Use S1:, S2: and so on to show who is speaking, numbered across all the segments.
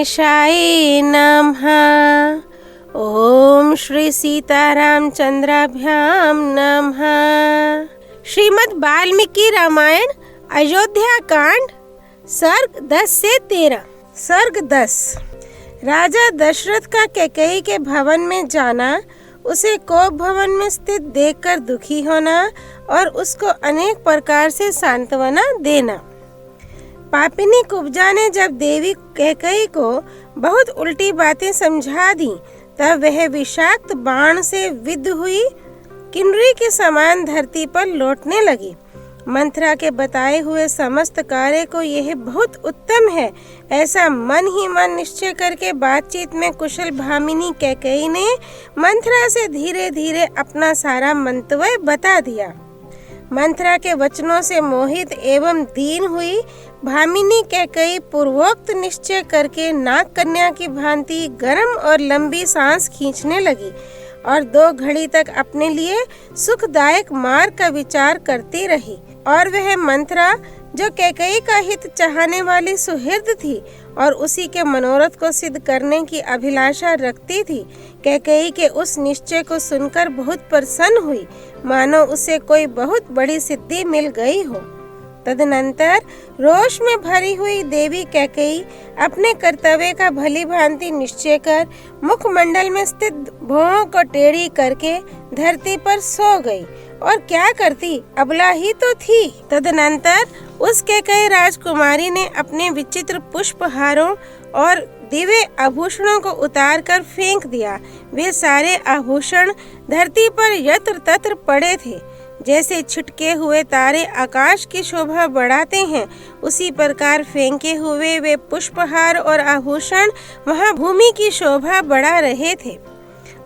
S1: गणेशाय नमः। ओम श्री सीतारामचंद्राभ्याम नमः। श्रीमद् वाल्मीकि रामायण अयोध्या कांड सर्ग 10 से 13। सर्ग 10। राजा दशरथ का कैकेयी के भवन में जाना, उसे कोप भवन में स्थित देखकर दुखी होना और उसको अनेक प्रकार से सांत्वना देना। पापिनी कुब्जा ने जब देवी कैकेयी को बहुत उल्टी बातें समझा दी, तब वह विषाक्त बाण से विद्ध हुई किन्नरी के समान धरती पर लौटने लगी। मंथरा के बताए हुए समस्त कार्य को यह बहुत उत्तम है, ऐसा मन ही मन निश्चय करके बातचीत में कुशल भामिनी कैकेयी ने मंथरा से धीरे धीरे अपना सारा मंतव्य बता दिया। मंथरा के वचनों से मोहित एवं दीन हुई भामिनी कैकेयी पूर्वोक्त निश्चय करके नाग कन्या की भांति गर्म और लंबी सांस खींचने लगी और 2 घड़ी तक अपने लिए सुखदायक मार्ग का विचार करती रही। और वह मंथरा, जो कैकेयी का हित चाहने वाली सुहृद थी और उसी के मनोरथ को सिद्ध करने की अभिलाषा रखती थी, कैकेयी के उस निश्चय को सुनकर बहुत प्रसन्न हुई, मानो उसे कोई बहुत बड़ी सिद्धि मिल गई हो। तदनंतर रोष में भरी हुई देवी कैकेयी अपने कर्तव्य का भली भांति निश्चय कर मुखमंडल में स्थित भौहों को टेढ़ी करके धरती पर सो गई। और क्या करती, अबला ही तो थी। तदनंतर उस कैकेयी राजकुमारी ने अपने विचित्र पुष्पहारों और दिव्य आभूषणों को उतार कर फेंक दिया। वे सारे आभूषण धरती पर यत्र तत्र पड़े थे। जैसे छिटके हुए तारे आकाश की शोभा बढ़ाते हैं, उसी प्रकार फेंके हुए वे पुष्पहार और आभूषण वहां भूमि की शोभा बढ़ा रहे थे।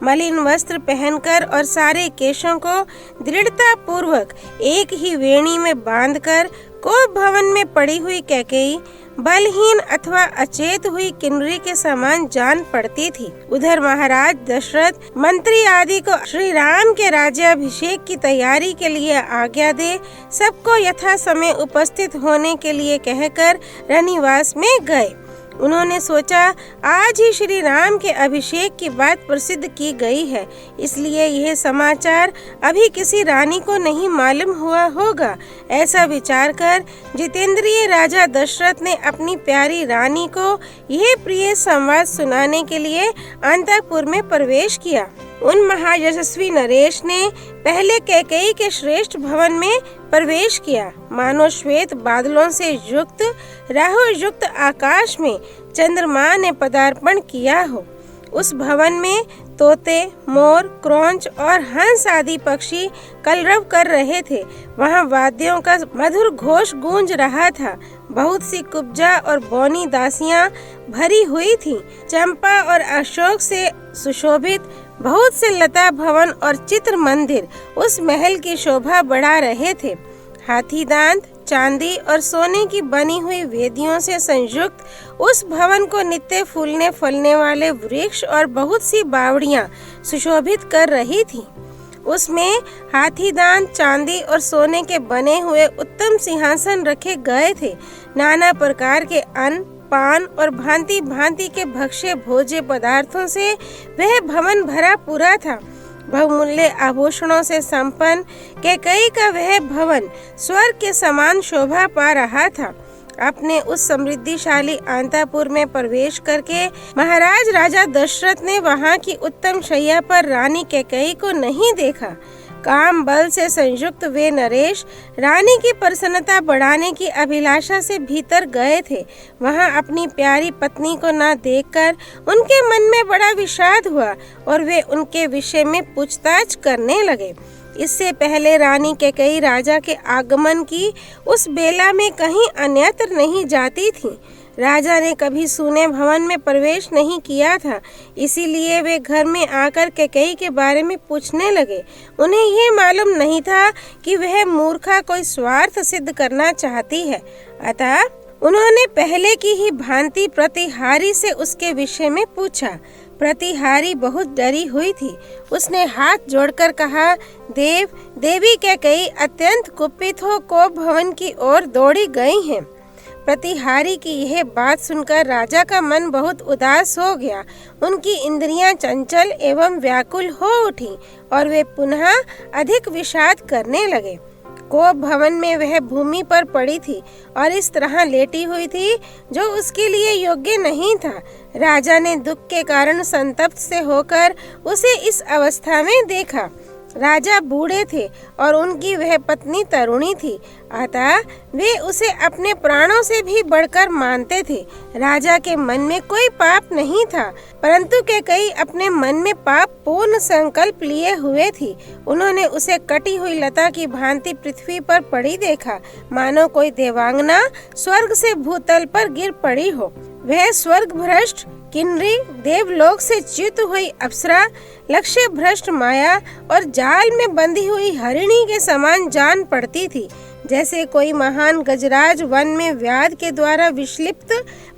S1: मलिन वस्त्र पहनकर और सारे केशों को दृढ़ता पूर्वक एक ही वेणी में बांधकर कोप भवन में पड़ी हुई कैकेयी बलहीन अथवा अचेत हुई किन्नरी के समान जान पड़ती थी। उधर महाराज दशरथ मंत्री आदि को श्री राम के राज्याभिषेक की तैयारी के लिए आज्ञा दे सबको यथा समय उपस्थित होने के लिए कहकर रनिवास में गए। उन्होंने सोचा, आज ही श्री राम के अभिषेक की बात प्रसिद्ध की गई है, इसलिए यह समाचार अभी किसी रानी को नहीं मालूम हुआ होगा। ऐसा विचार कर जितेंद्रिय राजा दशरथ ने अपनी प्यारी रानी को यह प्रिय संवाद सुनाने के लिए अंतःपुर में प्रवेश किया। उन महायशस्वी नरेश ने पहले कैकेयी के श्रेष्ठ भवन में प्रवेश किया, मानो श्वेत बादलों से युक्त राहु युक्त आकाश में चंद्रमा ने पदार्पण किया हो। उस भवन में तोते, मोर, क्रौंच और हंस आदि पक्षी कलरव कर रहे थे। वहाँ वाद्यों का मधुर घोष गूंज रहा था। बहुत सी कुब्जा और बौनी दासियां भरी हुई थीं। चंपा और अशोक से सुशोभित बहुत से लता भवन और चित्र मंदिर उस महल की शोभा बढ़ा रहे थे। हाथी दांत, चांदी और सोने की बनी हुई वेदियों से संयुक्त उस भवन को नित्य फूलने फलने वाले वृक्ष और बहुत सी बावड़ियां सुशोभित कर रही थी। उसमें हाथी दांत, चांदी और सोने के बने हुए उत्तम सिंहासन रखे गए थे। नाना प्रकार के अन्न, पान और भांति भांति के भक्ष्य भोज्य पदार्थों से वह भवन भरा पूरा था। बहुमूल्य आभूषणों से संपन्न कैकेयी का वह भवन स्वर्ग के समान शोभा पा रहा था। अपने उस समृद्धिशाली अंतःपुर में प्रवेश करके महाराज राजा दशरथ ने वहां की उत्तम शैया पर रानी कैकेयी को नहीं देखा। काम बल से संयुक्त वे नरेश रानी की प्रसन्नता बढ़ाने की अभिलाषा से भीतर गए थे। वहां अपनी प्यारी पत्नी को न देखकर उनके मन में बड़ा विषाद हुआ और वे उनके विषय में पूछताछ करने लगे। इससे पहले रानी कैकेयी राजा के आगमन की उस बेला में कहीं अन्यत्र नहीं जाती थी। राजा ने कभी सूने भवन में प्रवेश नहीं किया था, इसीलिए वे घर में आकर कैकेयी के बारे में पूछने लगे। उन्हें ये मालूम नहीं था कि वह मूर्खा कोई स्वार्थ सिद्ध करना चाहती है, अतः उन्होंने पहले की ही भांति प्रतिहारी से उसके विषय में पूछा। प्रतिहारी बहुत डरी हुई थी। उसने हाथ जोड़कर कहा, देवी कैकेयी अत्यंत कुपित हो कोप भवन की ओर दौड़ी गई हैं। प्रतिहारी की यह बात सुनकर राजा का मन बहुत उदास हो गया। उनकी इंद्रियां चंचल एवं व्याकुल हो उठी और वे पुनः अधिक विषाद करने लगे। कोप भवन में वह भूमि पर पड़ी थी और इस तरह लेटी हुई थी जो उसके लिए योग्य नहीं था। राजा ने दुख के कारण संतप्त से होकर उसे इस अवस्था में देखा। राजा बूढ़े थे और उनकी वह पत्नी तरुणी थी, अतः वे उसे अपने प्राणों से भी बढ़कर मानते थे। राजा के मन में कोई पाप नहीं था, परंतु कैकेयी अपने मन में पाप पूर्ण संकल्प लिए हुए थी। उन्होंने उसे कटी हुई लता की भांति पृथ्वी पर पड़ी देखा, मानो कोई देवांगना स्वर्ग से भूतल पर गिर पड़ी हो। वह स्वर्ग भ्रष्ट किन्नरी, देवलोक से च्युत हुई अप्सरा, लक्ष्य भ्रष्ट माया और जाल में बंधी हुई हरिणी के समान जान पड़ती थी। जैसे कोई महान गजराज वन में व्याध के द्वारा विक्षिप्त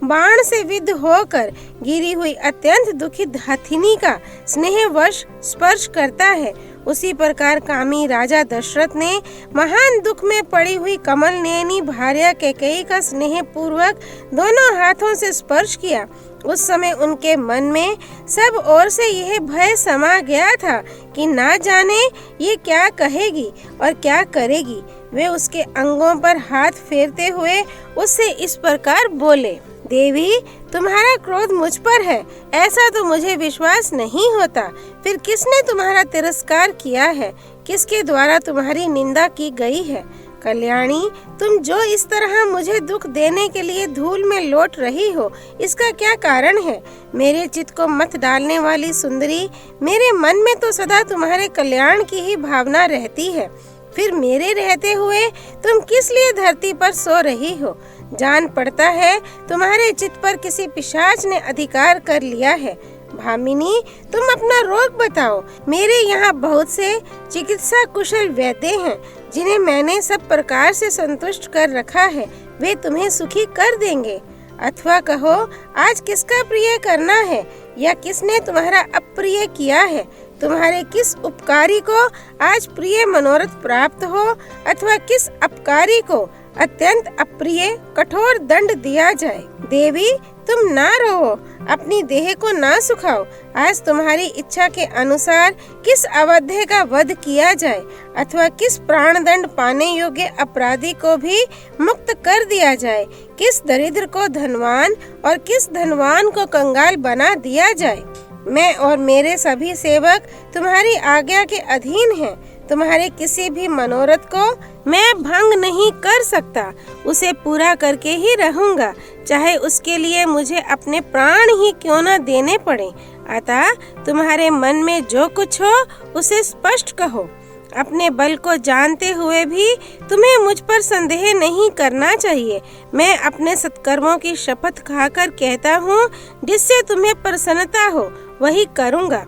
S1: बाण से विद्ध होकर गिरी हुई अत्यंत दुखित हथिनी का स्नेहवश स्पर्श करता है, उसी प्रकार कामी राजा दशरथ ने महान दुख में पड़ी हुई कमल नयनी भार्या कैकेयी का स्नेह पूर्वक दोनों हाथों से स्पर्श किया। उस समय उनके मन में सब ओर से यह भय समा गया था कि ना जाने ये क्या कहेगी और क्या करेगी। वे उसके अंगों पर हाथ फेरते हुए उससे इस प्रकार बोले, देवी, तुम्हारा क्रोध मुझ पर है, ऐसा तो मुझे विश्वास नहीं होता। फिर किसने तुम्हारा तिरस्कार किया है? किसके द्वारा तुम्हारी निंदा की गई है? कल्याणी, तुम जो इस तरह मुझे दुख देने के लिए धूल में लौट रही हो, इसका क्या कारण है? मेरे चित्त को मत डालने वाली सुंदरी, मेरे मन में तो सदा तुम्हारे कल्याण की ही भावना रहती है। फिर मेरे रहते हुए तुम किस लिए धरती पर सो रही हो? जान पड़ता है तुम्हारे चित्त पर किसी पिशाच ने अधिकार कर लिया है। भामिनी, तुम अपना रोग बताओ। मेरे यहाँ बहुत से चिकित्सा कुशल वैद्य हैं, जिन्हें मैंने सब प्रकार से संतुष्ट कर रखा है। वे तुम्हें सुखी कर देंगे। अथवा कहो, आज किसका प्रिय करना है या किसने तुम्हारा अप्रिय किया है? तुम्हारे किस उपकारी को आज प्रिय मनोरथ प्राप्त हो अथवा किस अपकारी को अत्यंत अप्रिय कठोर दंड दिया जाए। देवी, तुम ना रोओ, अपनी देह को ना सुखाओ। आज तुम्हारी इच्छा के अनुसार किस अवध्य का वध किया जाए अथवा किस प्राण दंड पाने योग्य अपराधी को भी मुक्त कर दिया जाए। किस दरिद्र को धनवान और किस धनवान को कंगाल बना दिया जाए। मैं और मेरे सभी सेवक तुम्हारी आज्ञा के अधीन हैं। तुम्हारे किसी भी मनोरथ को मैं भंग नहीं कर सकता, उसे पूरा करके ही रहूंगा, चाहे उसके लिए मुझे अपने प्राण ही क्यों न देने पड़े। अतः तुम्हारे मन में जो कुछ हो उसे स्पष्ट कहो। अपने बल को जानते हुए भी तुम्हें मुझ पर संदेह नहीं करना चाहिए। मैं अपने सत्कर्मों की शपथ खाकर कहता हूँ, जिससे तुम्हें प्रसन्नता हो वही करूँगा।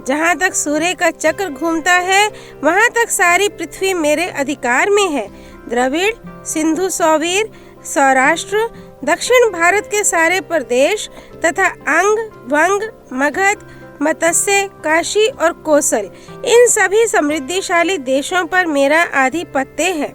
S1: जहाँ तक सूर्य का चक्र घूमता है, वहाँ तक सारी पृथ्वी मेरे अधिकार में है। द्रविड़, सिंधु सौवीर, सौराष्ट्र, दक्षिण भारत के सारे प्रदेश तथा अंग, वंग, मगध, मत्स्य, काशी और कौशल, इन सभी समृद्धिशाली देशों पर मेरा आधिपत्य है।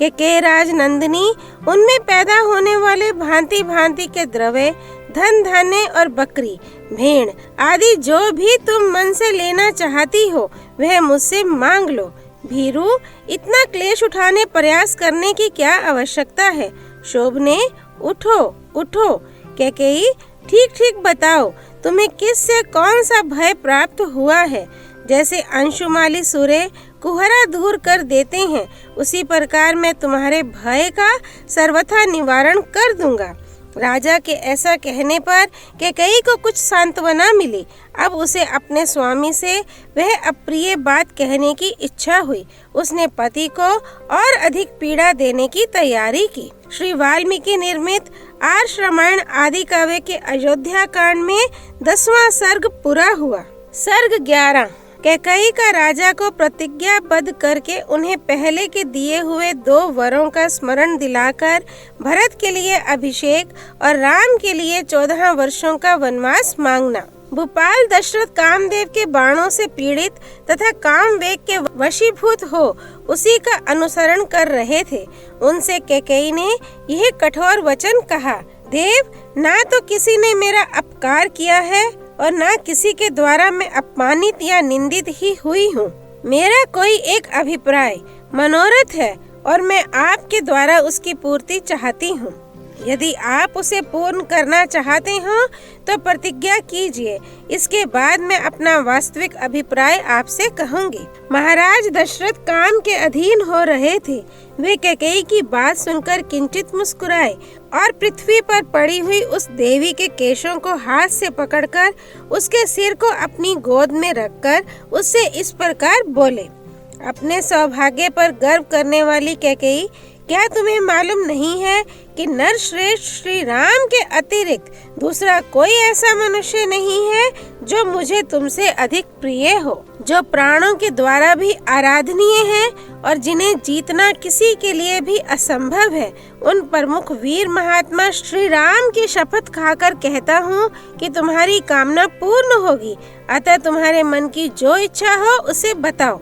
S1: के राज नंदिनी, उनमें पैदा होने वाले भांति भांति के द्रव्य, धन धान्य और बकरी, भेड़ आदि जो भी तुम मन से लेना चाहती हो वह मुझसे मांग लो। भीरू, इतना क्लेश उठाने प्रयास करने की क्या आवश्यकता है? शोभने, उठो उठो। कैकेयी, ठीक ठीक बताओ, तुम्हें किस से कौन सा भय प्राप्त हुआ है? जैसे अंशुमाली सूर्य कुहरा दूर कर देते हैं, उसी प्रकार मैं तुम्हारे भय का सर्वथा निवारण कर दूंगा। राजा के ऐसा कहने पर कैकेयी को कुछ सांत्वना मिली। अब उसे अपने स्वामी से वह अप्रिय बात कहने की इच्छा हुई। उसने पति को और अधिक पीड़ा देने की तैयारी की। श्री वाल्मीकि निर्मित आर्ष रामायण आदि काव्य के अयोध्या कांड में 10वां सर्ग पूरा हुआ। सर्ग 11। कैकेयी का राजा को प्रतिज्ञाबद्ध करके उन्हें पहले के दिए हुए 2 वरों का स्मरण दिलाकर भरत के लिए अभिषेक और राम के लिए 14 वर्षों का वनवास मांगना। भूपाल दशरथ कामदेव के बाणों से पीड़ित तथा काम वेग के वशीभूत हो उसी का अनुसरण कर रहे थे। उनसे कैकेयी ने यह कठोर वचन कहा, देव, ना तो किसी ने मेरा अपकार किया है और ना किसी के द्वारा मैं अपमानित या निंदित ही हुई हूँ। मेरा कोई एक अभिप्राय मनोरथ है और मैं आपके द्वारा उसकी पूर्ति चाहती हूँ। यदि आप उसे पूर्ण करना चाहते हो तो प्रतिज्ञा कीजिए, इसके बाद मैं अपना वास्तविक अभिप्राय आपसे कहूँगी। महाराज दशरथ काम के अधीन हो रहे थे। वे कैकेयी की बात सुनकर किंचित मुस्कुराए और पृथ्वी पर पड़ी हुई उस देवी के केशों को हाथ से पकड़कर उसके सिर को अपनी गोद में रखकर उससे इस प्रकार बोले, अपने सौभाग्य पर गर्व करने वाली कैकेयी, क्या तुम्हें मालूम नहीं है कि नरश्रेष्ठ श्री राम के अतिरिक्त दूसरा कोई ऐसा मनुष्य नहीं है जो मुझे तुमसे अधिक प्रिय हो, जो प्राणों के द्वारा भी आराधनीय है और जिन्हें जीतना किसी के लिए भी असंभव है। उन प्रमुख वीर महात्मा श्री राम की शपथ खाकर कहता हूँ कि तुम्हारी कामना पूर्ण होगी, अतः तुम्हारे मन की जो इच्छा हो उसे बताओ।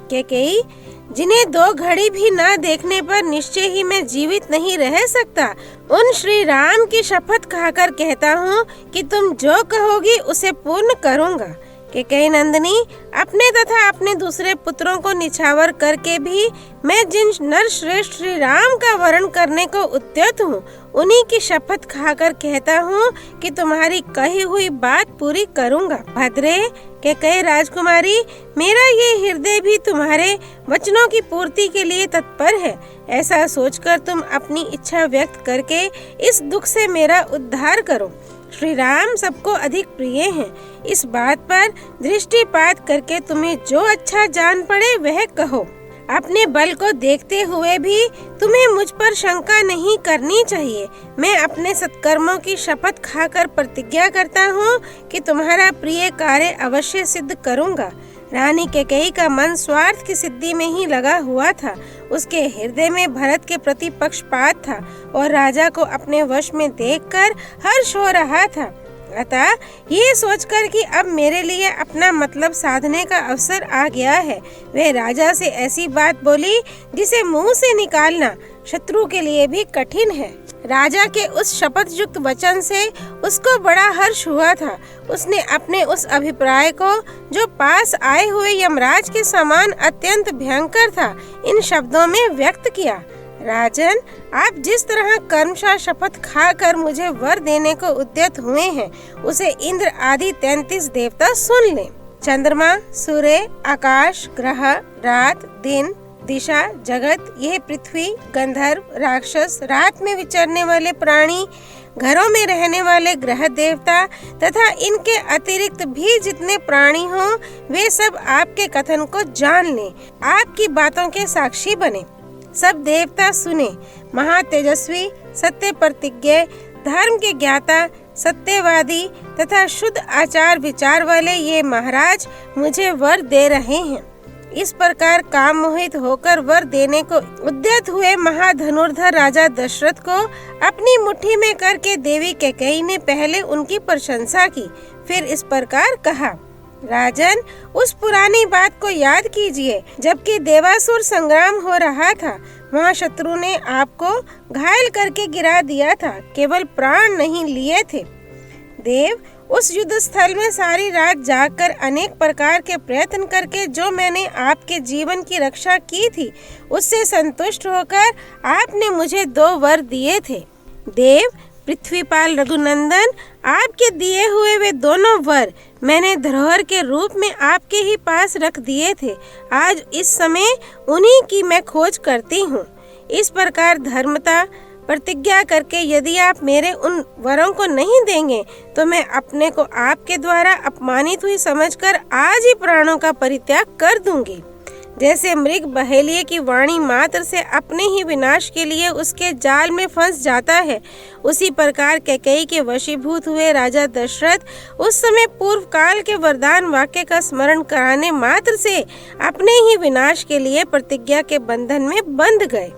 S1: कैकेयी, जिन्हें 2 घड़ी भी न देखने पर निश्चय ही मैं जीवित नहीं रह सकता, उन श्री राम की शपथ खाकर कहता हूँ कि तुम जो कहोगी उसे पूर्ण करूँगा। कैकेयी नंदिनी, अपने तथा अपने दूसरे पुत्रों को निछावर करके भी मैं जिन नर श्रेष्ठ श्री राम का वर्ण करने को उद्यत हूँ, उन्हीं की शपथ खाकर कहता हूँ कि तुम्हारी कही हुई बात पूरी करूँगा। भद्रे, कैकेयी राजकुमारी, मेरा ये हृदय भी तुम्हारे वचनों की पूर्ति के लिए तत्पर है। ऐसा सोचकर तुम अपनी इच्छा व्यक्त करके इस दुख से मेरा उद्धार करो। श्री राम सबको अधिक प्रिय हैं। इस बात पर दृष्टिपात करके तुम्हें जो अच्छा जान पड़े वह कहो। अपने बल को देखते हुए भी तुम्हें मुझ पर शंका नहीं करनी चाहिए। मैं अपने सत्कर्मों की शपथ खाकर प्रतिज्ञा करता हूँ कि तुम्हारा प्रिय कार्य अवश्य सिद्ध करूँगा। रानी कैकेयी का मन स्वार्थ की सिद्धि में ही लगा हुआ था। उसके हृदय में भरत के प्रति पक्षपात था और राजा को अपने वश में देखकर हर्ष हो रहा था। अतः ये सोचकर कि अब मेरे लिए अपना मतलब साधने का अवसर आ गया है, वह राजा से ऐसी बात बोली जिसे मुंह से निकालना शत्रु के लिए भी कठिन है। राजा के उस शपथ युक्त वचन से उसको बड़ा हर्ष हुआ था। उसने अपने उस अभिप्राय को, जो पास आए हुए यमराज के समान अत्यंत भयंकर था, इन शब्दों में व्यक्त किया। राजन, आप जिस तरह कर्मशः शपथ खाकर मुझे वर देने को उद्यत हुए हैं, उसे इंद्र आदि 33 देवता सुन लें। चंद्रमा, सूर्य, आकाश, ग्रह, रात, दिन, दिशा, जगत, यह पृथ्वी, गंधर्व, राक्षस, रात में विचरने वाले प्राणी, घरों में रहने वाले ग्रह देवता तथा इनके अतिरिक्त भी जितने प्राणी हों, वे सब आपके कथन को जान लें, आपकी बातों के साक्षी बने। सब देवता सुने। महातेजस्वी, सत्य प्रतिज्ञ, धर्म के ज्ञाता, सत्यवादी तथा शुद्ध आचार विचार वाले ये महाराज मुझे वर दे रहे हैं। इस प्रकार काम मोहित होकर वर देने को उद्यत हुए महाधनुर्धर राजा दशरथ को अपनी मुट्ठी में करके देवी कैकेयी ने पहले उनकी प्रशंसा की, फिर इस प्रकार कहा, राजन, उस पुरानी बात को याद कीजिए, जबकि देवासुर संग्राम हो रहा था, वहाँ शत्रु ने आपको घायल करके गिरा दिया था, केवल प्राण नहीं लिए थे। देव, उस युद्ध स्थल में सारी रात जागकर अनेक प्रकार के प्रयत्न करके जो मैंने आपके जीवन की रक्षा की थी, उससे संतुष्ट होकर आपने मुझे 2 वर दिए थे। देव, पृथ्वीपाल रघुनंदन, आपके दिए हुए वे दोनों वर मैंने धरोहर के रूप में आपके ही पास रख दिए थे। आज इस समय उन्हीं की मैं खोज करती हूँ। इस प्रकार धर्मता प्रतिज्ञा करके यदि आप मेरे उन वरों को नहीं देंगे तो मैं अपने को आपके द्वारा अपमानित हुई समझकर आज ही प्राणों का परित्याग कर दूंगी। जैसे मृग बहेलिये की वाणी मात्र से अपने ही विनाश के लिए उसके जाल में फंस जाता है, उसी प्रकार कैकेयी के वशीभूत हुए राजा दशरथ उस समय पूर्व काल के वरदान वाक्य का स्मरण कराने मात्र से अपने ही विनाश के लिए प्रतिज्ञा के बंधन में बंध गए।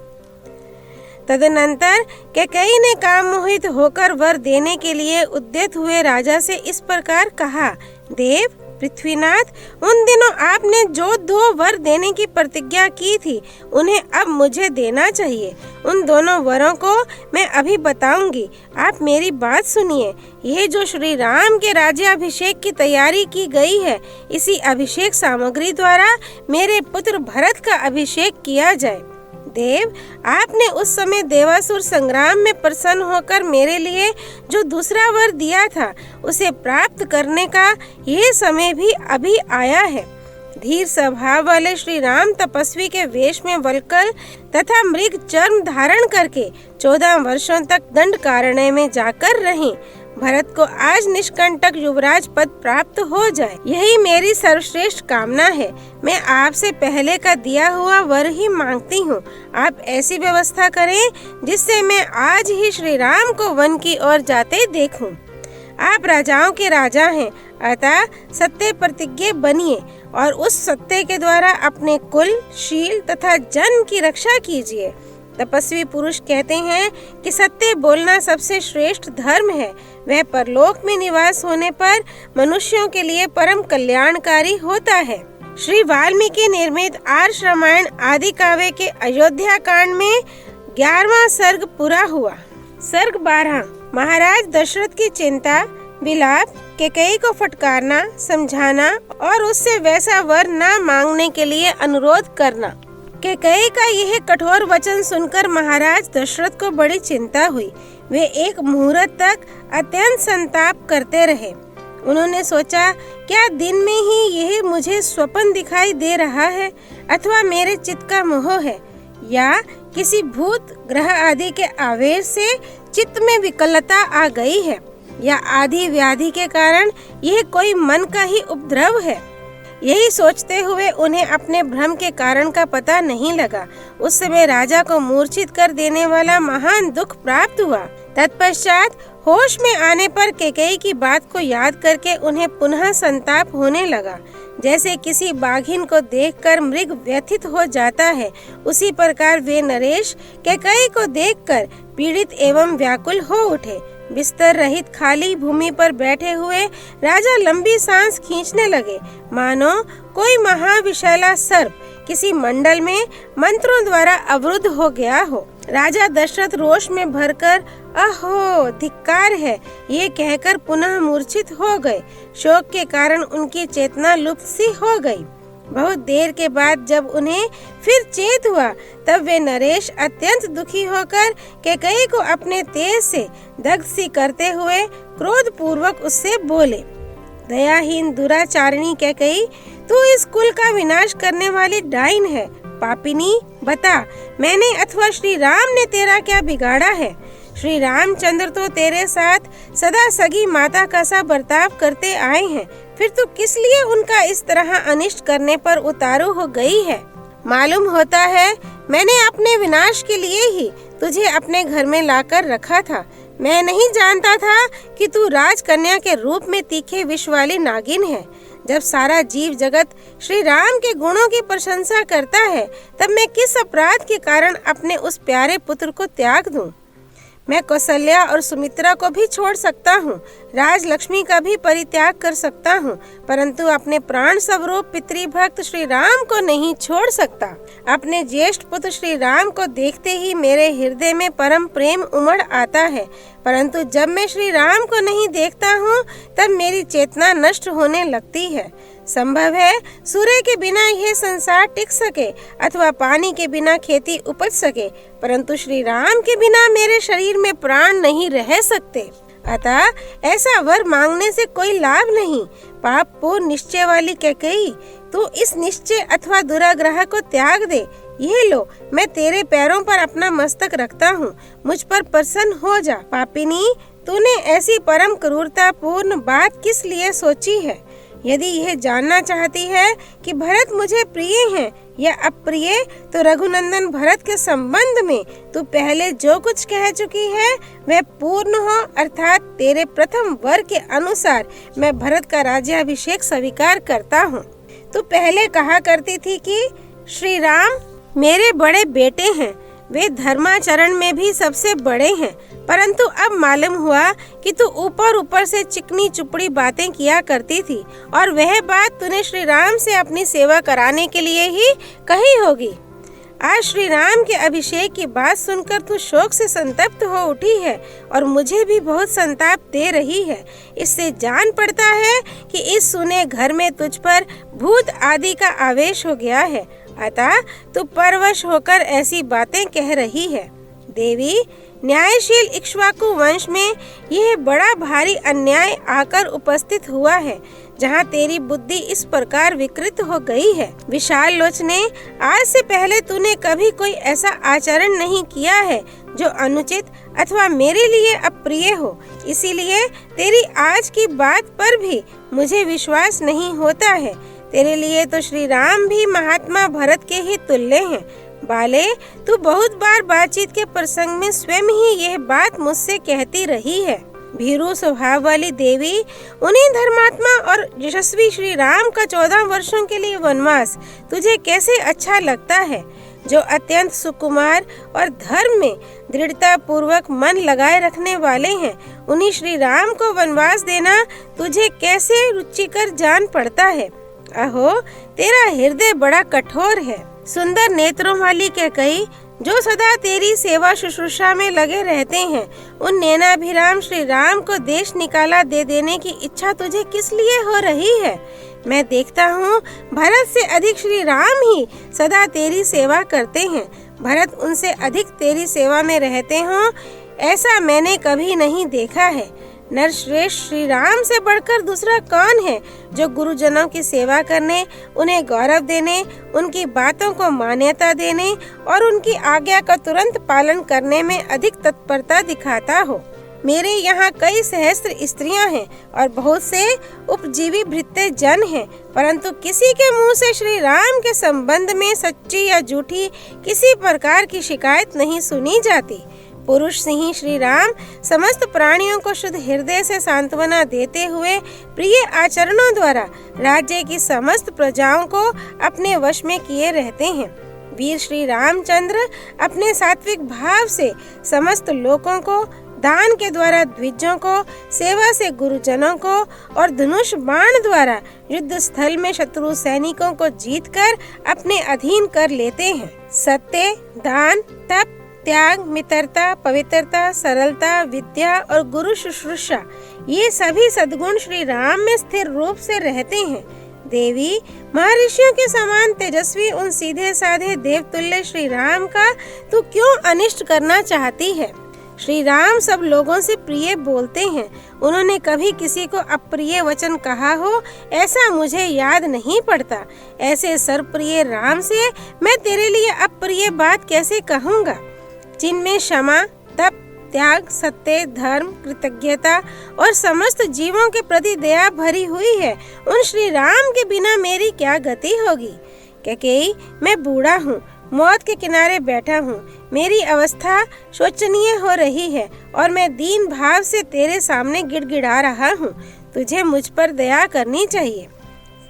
S1: तदनंतर कैकेयी ने काम मोहित होकर वर देने के लिए उद्यत हुए राजा से इस प्रकार कहा, देव पृथ्वीनाथ, उन दिनों आपने जो 2 वर देने की प्रतिज्ञा की थी उन्हें अब मुझे देना चाहिए। उन दोनों वरों को मैं अभी बताऊंगी, आप मेरी बात सुनिए। यह जो श्री राम के राज्याभिषेक की तैयारी की गई है, इसी अभिषेक सामग्री द्वारा मेरे पुत्र भरत का अभिषेक किया जाए। देव, आपने उस समय देवासुर संग्राम में प्रसन्न होकर मेरे लिए जो दूसरा वर दिया था, उसे प्राप्त करने का यह समय भी अभी आया है। धीर स्वभाव वाले श्री राम तपस्वी के वेश में वल्कल तथा मृग चर्म धारण करके 14 वर्षों तक दंडकारण्य में जाकर रहें। भरत को आज निष्कंटक युवराज पद प्राप्त हो जाए, यही मेरी सर्वश्रेष्ठ कामना है। मैं आपसे पहले का दिया हुआ वर ही मांगती हूँ। आप ऐसी व्यवस्था करें जिससे मैं आज ही श्री राम को वन की ओर जाते देखूं। आप राजाओं के राजा हैं, अतः सत्य प्रतिज्ञ बनिए और उस सत्य के द्वारा अपने कुल, शील तथा जन्म की रक्षा कीजिए। तपस्वी पुरुष कहते हैं कि सत्य बोलना सबसे श्रेष्ठ धर्म है। वह परलोक में निवास होने पर मनुष्यों के लिए परम कल्याणकारी होता है। श्री वाल्मीकि निर्मित आर्ष रामायण आदि काव्य के अयोध्या कांड में 11वां सर्ग पूरा हुआ। सर्ग 12 महाराज दशरथ की चिंता, विलाप, कैकेयी को फटकारना, समझाना और उससे वैसा वर न मांगने के लिए अनुरोध करना। कैकेयी का यह कठोर वचन सुनकर महाराज दशरथ को बड़ी चिंता हुई। वे एक मुहूर्त तक अत्यंत संताप करते रहे। उन्होंने सोचा, क्या दिन में ही यह मुझे स्वप्न दिखाई दे रहा है अथवा मेरे चित्त का मोह है, या किसी भूत ग्रह आदि के आवेश से चित्त में विकलता आ गई है, या आदि व्याधि के कारण यह कोई मन का ही उपद्रव है। यही सोचते हुए उन्हें अपने भ्रम के कारण का पता नहीं लगा। उस समय राजा को मूर्छित कर देने वाला महान दुख प्राप्त हुआ। तत्पश्चात होश में आने पर कैकेयी की बात को याद करके उन्हें पुनः संताप होने लगा। जैसे किसी बाघिन को देखकर मृग व्यथित हो जाता है, उसी प्रकार वे नरेश कैकेयी को देखकर पीड़ित एवं व्याकुल हो उठे। बिस्तर रहित खाली भूमि पर बैठे हुए राजा लंबी सांस खींचने लगे, मानो कोई महाविशाला सर्प किसी मंडल में मंत्रों द्वारा अवरुद्ध हो गया हो। राजा दशरथ रोष में भरकर अहो धिक्कार है ये कहकर पुनः मूर्छित हो गए। शोक के कारण उनकी चेतना लुप्त सी हो गई। बहुत देर के बाद जब उन्हें फिर चेत हुआ, तब वे नरेश अत्यंत दुखी होकर कैकेयी को अपने तेज से दग्ध सी करते हुए क्रोध पूर्वक उससे बोले, दयाहीन दुराचारिणी कैकेयी, तू इस कुल का विनाश करने वाली डाइन है। पापिनी, बता, मैंने अथवा श्री राम ने तेरा क्या बिगाड़ा है? श्री रामचंद्र तो तेरे साथ सदा सगी माता का सा बर्ताव करते आए हैं, फिर तू किस लिए उनका इस तरह अनिष्ट करने पर उतारू हो गई है? मालूम होता है मैंने अपने विनाश के लिए ही तुझे अपने घर में लाकर रखा था। मैं नहीं जानता था कि तू राजकन्या के रूप में तीखे विष वाली नागिन है। जब सारा जीव जगत श्री राम के गुणों की प्रशंसा करता है, तब मैं किस अपराध के कारण अपने उस प्यारे पुत्र को त्याग दूं? मैं कौशल्या और सुमित्रा को भी छोड़ सकता हूँ, राजलक्ष्मी का भी परित्याग कर सकता हूँ, परंतु अपने प्राण स्वरूप पितृभक्त श्री राम को नहीं छोड़ सकता। अपने ज्येष्ठ पुत्र श्री राम को देखते ही मेरे हृदय में परम प्रेम उमड़ आता है, परंतु जब मैं श्री राम को नहीं देखता हूँ तब मेरी चेतना नष्ट होने लगती है। संभव है सूर्य के बिना यह संसार टिक सके अथवा पानी के बिना खेती उपज सके, परंतु श्री राम के बिना मेरे शरीर में प्राण नहीं रह सकते। अतः ऐसा वर मांगने से कोई लाभ नहीं। पाप पूर्ण निश्चय वाली कैकेयी, तू इस निश्चय अथवा दुराग्रह को त्याग दे। यह लो, मैं तेरे पैरों पर अपना मस्तक रखता हूँ, मुझ पर प्रसन्न हो जा। पापिनी, तूने ऐसी परम क्रूरता पूर्ण बात किस लिए सोची है? यदि यह जानना चाहती है कि भरत मुझे प्रिय हैं या अप्रिय, तो रघुनंदन भरत के संबंध में तू पहले जो कुछ कह चुकी है वह पूर्ण हो, अर्थात तेरे प्रथम वर के अनुसार मैं भरत का राज्याभिषेक स्वीकार करता हूँ। तू पहले कहा करती थी कि श्री राम मेरे बड़े बेटे हैं, वे धर्माचरण में भी सबसे बड़े हैं, परंतु अब मालूम हुआ कि तू ऊपर ऊपर से चिकनी चुपड़ी बातें किया करती थी और वह बात तूने श्री राम से अपनी सेवा कराने के लिए ही कही होगी। आज श्री राम के अभिषेक की बात सुनकर तू शोक से संतप्त हो उठी है और मुझे भी बहुत संताप दे रही है। इससे जान पड़ता है कि इस सुने घर में तुझ पर भूत आदि का आवेश हो गया है, अतः तू परवश होकर ऐसी बातें कह रही है। देवी, न्यायशील इक्ष्वाकु वंश में यह बड़ा भारी अन्याय आकर उपस्थित हुआ है, जहाँ तेरी बुद्धि इस प्रकार विकृत हो गई है। विशाल लोचने, आज से पहले तूने कभी कोई ऐसा आचरण नहीं किया है जो अनुचित अथवा मेरे लिए अप्रिय हो, इसीलिए तेरी आज की बात पर भी मुझे विश्वास नहीं होता है। तेरे लिए तो श्री राम भी महात्मा भरत के ही तुल्य हैं। बाले, तू बहुत बार बातचीत के प्रसंग में स्वयं ही यह बात मुझसे कहती रही है। भीरू स्वभाव वाली देवी, उन्हीं धर्मात्मा और यशस्वी श्री राम का 14 वर्षों के लिए वनवास तुझे कैसे अच्छा लगता है, जो अत्यंत सुकुमार और धर्म में दृढ़ता पूर्वक मन लगाए रखने वाले हैं। उन्हीं श्री राम को वनवास देना तुझे कैसे रुचिकर जान पड़ता है। अहो, तेरा हृदय बड़ा कठोर है। सुंदर नेत्रों वाली कैकई, जो सदा तेरी सेवा शुश्रूषा में लगे रहते हैं, उन नैनाभिराम श्री राम को देश निकाला दे देने की इच्छा तुझे किस लिए हो रही है? मैं देखता हूँ भरत से अधिक श्री राम ही सदा तेरी सेवा करते हैं। भरत उनसे अधिक तेरी सेवा में रहते हों, ऐसा मैंने कभी नहीं देखा है। नरश्रेष्ठ श्री राम से बढ़कर दूसरा कौन है जो गुरुजनों की सेवा करने, उन्हें गौरव देने, उनकी बातों को मान्यता देने और उनकी आज्ञा का तुरंत पालन करने में अधिक तत्परता दिखाता हो। मेरे यहाँ कई सहस्त्र स्त्रियां हैं और बहुत से उपजीवी भृत्य जन हैं, परंतु किसी के मुंह से श्री राम के संबंध में सच्ची या झूठी किसी प्रकार की शिकायत नहीं सुनी जाती। पुरुष सिंह श्री राम समस्त प्राणियों को शुद्ध हृदय से सांत्वना देते हुए प्रिय आचरणों द्वारा राज्य की समस्त प्रजाओं को अपने वश में किए रहते हैं। वीर श्री रामचंद्र अपने सात्विक भाव से समस्त लोगों को, दान के द्वारा द्विजों को, सेवा से गुरुजनों को और धनुष बाण द्वारा युद्ध स्थल में शत्रु सैनिकों को जीतकर अपने अधीन कर लेते हैं। सत्य, दान, तप, त्याग, मित्रता, पवित्रता, सरलता, विद्या और गुरु शुश्रूषा, ये सभी सद्गुण श्री राम में स्थिर रूप से रहते हैं। देवी, महर्षियों के समान तेजस्वी उन सीधे साधे देवतुल्य श्री राम का तू क्यों अनिष्ट करना चाहती है? श्री राम सब लोगों से प्रिय बोलते हैं। उन्होंने कभी किसी को अप्रिय वचन कहा हो ऐसा मुझे याद नहीं पड़ता। ऐसे सर्वप्रिय राम से मैं तेरे लिए अप्रिय बात कैसे कहूँगा, जिनमें क्षमा, तप, त्याग, सत्य, धर्म, कृतज्ञता और समस्त जीवों के प्रति दया भरी हुई है। उन श्री राम के बिना मेरी क्या गति होगी? कैकेयी, मैं बूढ़ा हूँ, मौत के किनारे बैठा हूँ। मेरी अवस्था शोचनीय हो रही है और मैं दीन भाव से तेरे सामने गिड़गिड़ा रहा हूँ। तुझे मुझ पर दया करनी चाहिए।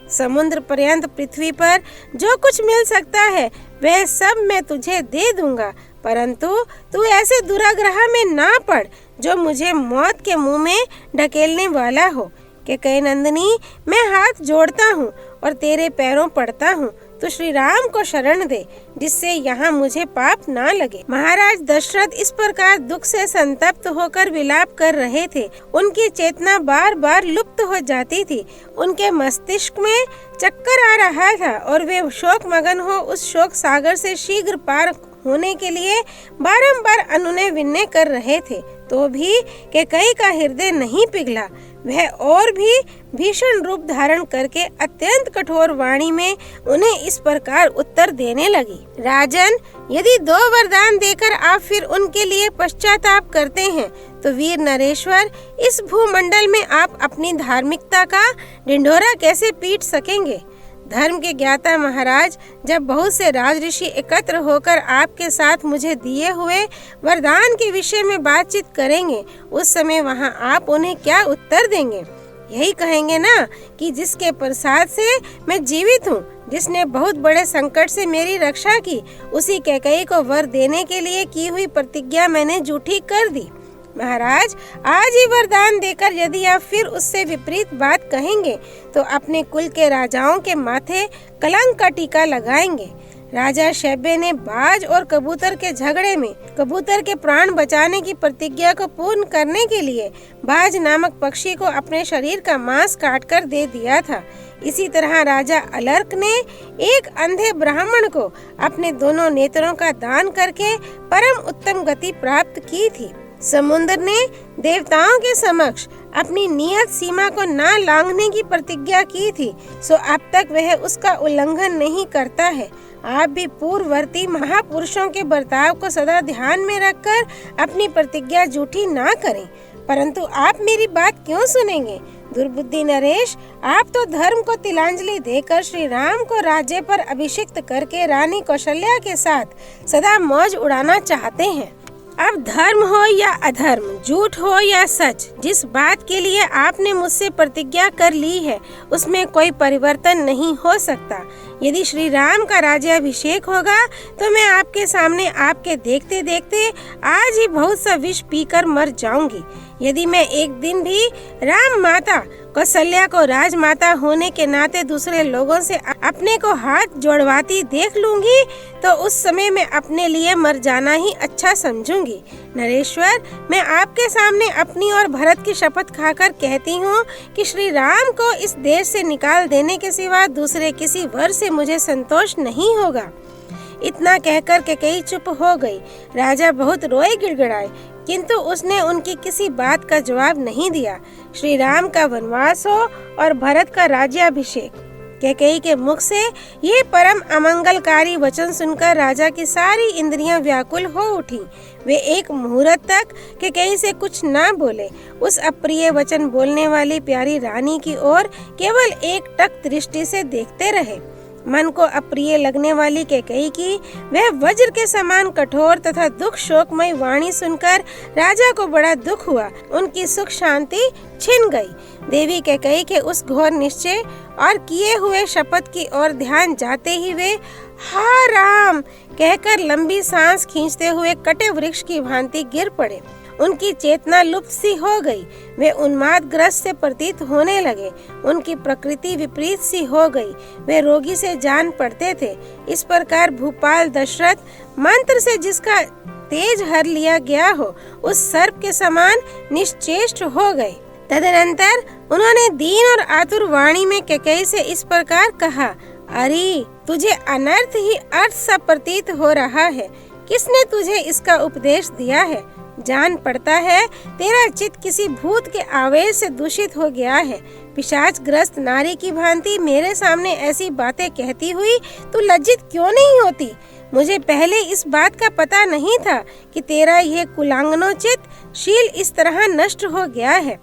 S1: समुद्र पर्यंत पृथ्वी पर जो कुछ मिल सकता है वह सब मैं तुझे दे दूंगा, परंतु तू ऐसे दुराग्रह में ना पड़ जो मुझे मौत के मुंह में ढकेलने वाला हो। कैकेयी नंदिनी, मैं हाथ जोड़ता हूँ और तेरे पैरों पड़ता हूँ, तो श्री राम को शरण दे, जिससे यहाँ मुझे पाप ना लगे। महाराज दशरथ इस प्रकार दुख से संतप्त होकर विलाप कर रहे थे। उनकी चेतना बार बार लुप्त हो जाती थी। उनके मस्तिष्क में चक्कर आ रहा था और वे शोक मगन हो उस शोक सागर से शीघ्र पार होने के लिए बारंबार अनुनय विनय कर रहे थे। तो भी कैकेयी का हृदय नहीं पिघला। वह और भी भीषण रूप धारण करके अत्यंत कठोर वाणी में उन्हें इस प्रकार उत्तर देने लगी। राजन, यदि 2 वरदान देकर आप फिर उनके लिए पश्चाताप करते हैं तो वीर नरेश्वर, इस भूमंडल में आप अपनी धार्मिकता का ढिंढोरा कैसे पीट सकेंगे? धर्म के ज्ञाता महाराज, जब बहुत से राजऋषि एकत्र होकर आपके साथ मुझे दिए हुए वरदान के विषय में बातचीत करेंगे, उस समय वहां आप उन्हें क्या उत्तर देंगे? यही कहेंगे ना कि जिसके प्रसाद से मैं जीवित हूँ, जिसने बहुत बड़े संकट से मेरी रक्षा की, उसी कैकेयी को वर देने के लिए की हुई प्रतिज्ञा मैंने झूठी कर दी। महाराज, आज ही वरदान देकर यदि आप फिर उससे विपरीत बात कहेंगे तो अपने कुल के राजाओं के माथे कलंक का टीका लगाएंगे। राजा शैब्य ने बाज और कबूतर के झगड़े में कबूतर के प्राण बचाने की प्रतिज्ञा को पूर्ण करने के लिए बाज नामक पक्षी को अपने शरीर का मांस काटकर दे दिया था। इसी तरह राजा अलर्क ने एक अंधे ब्राह्मण को अपने दोनों नेत्रों का दान करके परम उत्तम गति प्राप्त की थी। समुद्र ने देवताओं के समक्ष अपनी नियत सीमा को न लांघने की प्रतिज्ञा की थी, सो अब तक वह उसका उल्लंघन नहीं करता है। आप भी पूर्ववर्ती महापुरुषों के बर्ताव को सदा ध्यान में रखकर अपनी प्रतिज्ञा झूठी ना करें। परंतु आप मेरी बात क्यों सुनेंगे? दुर्बुद्धि नरेश, आप तो धर्म को तिलांजलि देकर श्री राम को राज्य पर अभिषिक्त करके रानी कौशल्या के साथ सदा मौज उड़ाना चाहते हैं। अब धर्म हो या अधर्म, झूठ हो या सच, जिस बात के लिए आपने मुझसे प्रतिज्ञा कर ली है उसमें कोई परिवर्तन नहीं हो सकता। यदि श्री राम का राज्याभिषेक होगा तो मैं आपके सामने आपके देखते देखते आज ही बहुत सा विष पीकर मर जाऊंगी। यदि मैं एक दिन भी राम माता कौशल्या को राजमाता होने के नाते दूसरे लोगों से अपने को हाथ जोड़वाती देख लूंगी तो उस समय मैं अपने लिए मर जाना ही अच्छा समझूंगी। नरेश्वर, मैं आपके सामने अपनी और भरत की शपथ खाकर कहती हूँ कि श्री राम को इस देश से निकाल देने के सिवा दूसरे किसी वर से मुझे संतोष नहीं होगा। इतना कहकर कैकेयी चुप हो गई। राजा बहुत रोए गिड़गिड़ाए, किंतु उसने उनकी किसी बात का जवाब नहीं दिया। श्री राम का वनवास हो और भरत का राज्याभिषेक। कैकेयी के मुख से ये परम अमंगलकारी वचन सुनकर राजा की सारी इंद्रियां व्याकुल हो उठी। वे एक मुहूर्त तक कैकेयी से कुछ न बोले। उस अप्रिय वचन बोलने वाली प्यारी रानी की ओर केवल एक टक दृष्टि से देखते रहे। मन को अप्रिय लगने वाली कैकेयी की वह वज्र के समान कठोर तथा दुख शोकमय वाणी सुनकर राजा को बड़ा दुख हुआ। उनकी सुख शांति छिन गई। देवी कैकेयी के उस घोर निश्चय और किए हुए शपथ की ओर ध्यान जाते ही वे हा राम कहकर लंबी सांस खींचते हुए कटे वृक्ष की भांति गिर पड़े। उनकी चेतना लुप्त सी हो गई। वे उन्मादग्रस्त से प्रतीत होने लगे। उनकी प्रकृति विपरीत सी हो गई। वे रोगी से जान पड़ते थे। इस प्रकार भूपाल दशरथ मंत्र से जिसका तेज हर लिया गया हो उस सर्प के समान निश्चेष्ट हो गए। तदनंतर उन्होंने दीन और आतुर वाणी में कैकेयी से इस प्रकार कहा, अरे तुझे अनर्थ ही अर्थ सा प्रतीत हो रहा है। किसने तुझे इसका उपदेश दिया है? जान पड़ता है तेरा चित्त किसी भूत के आवेश से दूषित हो गया है। पिशाच ग्रस्त नारी की भांति मेरे सामने ऐसी बातें कहती हुई तू लज्जित क्यों नहीं होती? मुझे पहले इस बात का पता नहीं था कि तेरा यह कुलांगनोचित शील इस तरह नष्ट हो गया है।